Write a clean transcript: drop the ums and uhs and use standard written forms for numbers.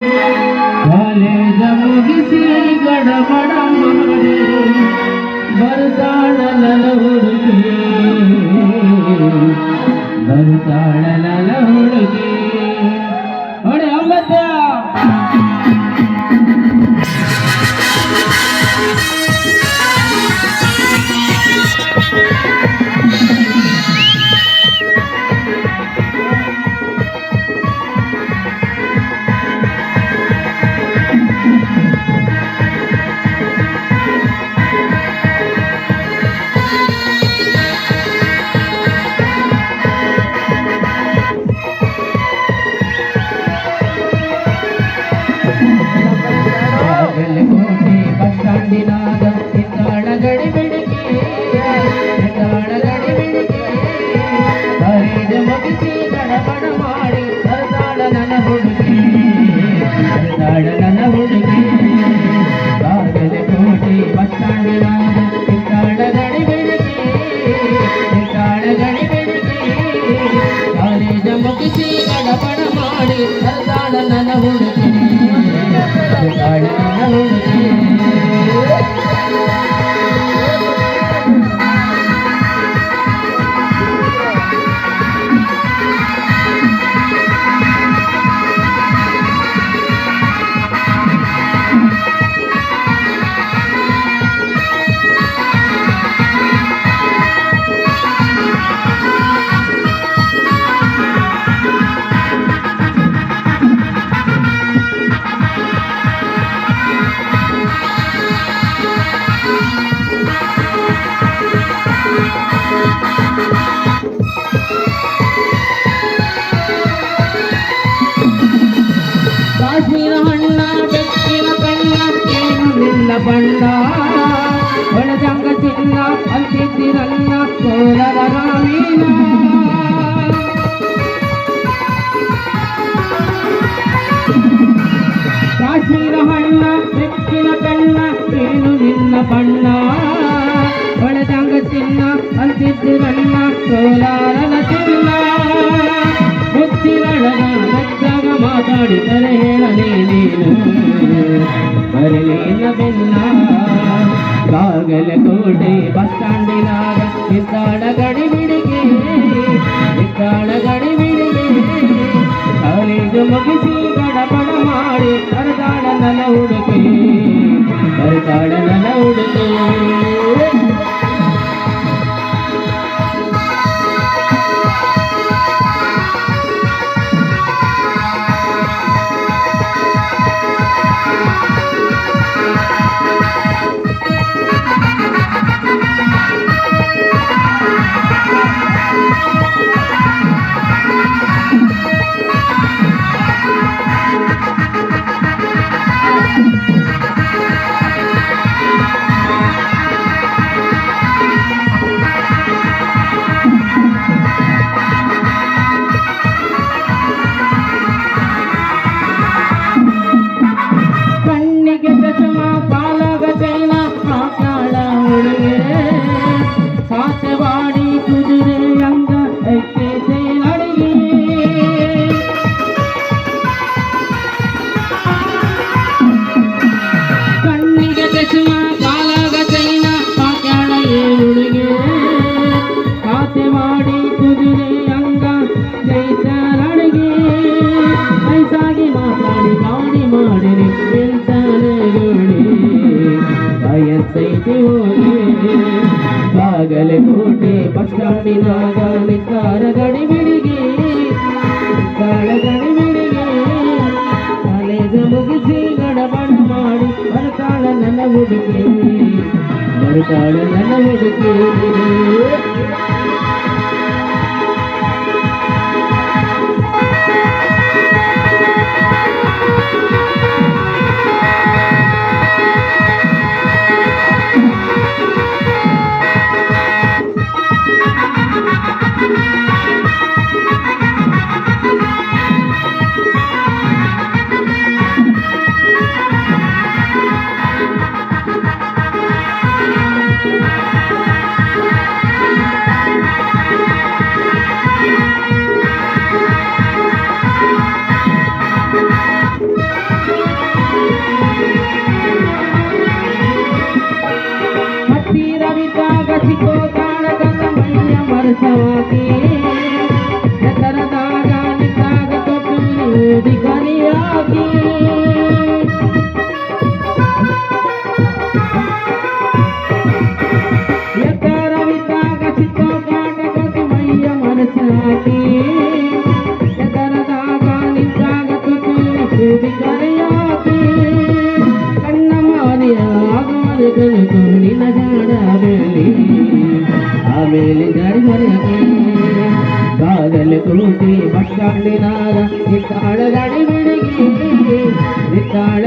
College ಮುಗಿಸಿ ಗಡಬಡ ಮಾಡಿ ಬರ್ತಾಳ ನನ್ನ ಹುಡುಗಿ, ಬರ್ತಾಳ ನನ್ನ ಹುಡುಗಿ. ನೋಡಿ ಅಮ್ಮತ್ತ ನನ್ನ ಹುಡುಗಿ ಬಾಗಲಕೋಟೆ ಬಸ್ ಸ್ಟ್ಯಾಂಡಿನಾಗ ಇದ್ದಾಳ ಗಡಿ ಬೆಳಗಿ, ಇದ್ದಾಳ ಗಡಿ ಬೆಳಗಿ. ಕಾಲೇಜ ಮುಗಿಸಿ ಗಡಬಡ ಮಾಡಿ ಬರ್ತಾಳ ನನ್ನ ಹುಡುಗಿ, ಇದ್ದಾಳ ನನ್ನ ಹುಡುಗಿ. ಕಾಶ್ಮೀರ ಹಣ್ಣ ಬೆಕ್ಕಿನ ಕಣ್ಣ ಏನು ನಿನ್ನ ಬಣ್ಣ, ಒಳಜಂಗ ಚಿನ್ನ ಅಂತಿದ್ದಿರನ್ನ ಕೋಲರ ರಾಮೀನ. ಕಾಶ್ಮೀರ ಹಣ್ಣ ಬೆಕ್ಕಿನ ಕಣ್ಣ ಏನು ನಿನ್ನ ಬಣ್ಣ, ಒಳಜಂಗ ಚಿನ್ನ ಅಂತಿದ್ದಿರನ್ನ ಕೋಲಾರನ ಚಿನ್ನ. ಮುತ್ತಿನೊಳಗ ಮೆಚ್ಚಾಗ ಮಾತಾಡಿದರೆ ಹೇಳಲೇ ನೀನು ಬರಲಿನ ಬೆನ್ನ. ಬಾಗಲಕೋಟೆ ಬಸ್ ಸ್ಟ್ಯಾಂಡಿನಾಗ ಇದ್ದಾಳ ಗಡಿ ಬಿಡಿಗೆ, ಇದ್ದಾಳ ಗಡಿ ಬಿಡಿಗೆ. ಕಾಲೇಜು ಮುಗಿಸಿ ಗಡಬಡ ಮಾಡಿ ಬರ್ತಾಳ ನನ್ನ ಹುಡುಗಿ, ಬರ್ತಾಳ ನನ್ನ ಹುಡುಗಿ. ಸಾಸವಾಡಿ ಕುದುರೆ ಅಂಗ ಐತೆ ಅಡಿಗೆ, ಕಣ್ಣಿಗೆ ಚಶ್ಮ ಕಾಲಾಗ ಚೈನ ಪಾಕ್ಯಾಳ ಹುಡುಗೆ. ಸಾಸವಾಡಿ ಕುದುರೆ ಅಂಗ ಐತೆ ಅಡಿಗೆ, ಐಸಾಗಿ ಮಾತಾಡಿ ಗಾಡಿ ಮಾಡಿರಿ ನಿಲ್ತಾನೆ ಗೋಡಿ ಕಾಯತ್ತೈತಿ ಹೋಗಿ. ಬಾಗಲಕೋಟೆ ಬಸ್ ಸ್ಟ್ಯಾಂಡಿನಾಗ ನಿದ್ದಾಳ ಗಡಿ ಬಿಡಿಗೆ, ನಿದ್ದಾಳ ಗಡಿ ಬಿಡಿಗೆ. ಕಾಲೇಜ ಮುಗಿಸಿ ಗಡಬಡ ಮಾಡಿ ಬರ್ತಾಳ ನನ್ನ ಹುಡುಗಿ, ಬರ್ತಾಳ ನನ್ನ ಹುಡುಗಿ. ಎತ್ತರವಿದ್ದಾಗ ಚಿತ್ತ ಕಾಟಕತಿ ಮೈಯ ಮನಸ್ಸಾಕಿ ಎತ್ತರದಾಗ ನಿಂತಾಗ ಕೂಡಿ ಕರೆಯಾಕಿ ಕಣ್ಣ ಮಾನೆಯ ಆಗಮನ ಕಲಿತು ನಿನ್ನ ಜಾಡ ಬೆಳಿ ಆಮೇಲೆ ಜಾರಿ ಮರೆಯಕ್ಕೆ ಕಾದಲು ಕೂಟಿ ಬಸ್ ಸ್ಟ್ಯಾಂಡಿನಾಗ ನಿತ್ತಾಳ ಗಡಿ ಬಿಡಿಗಿ ನಿತ್ತಾಳ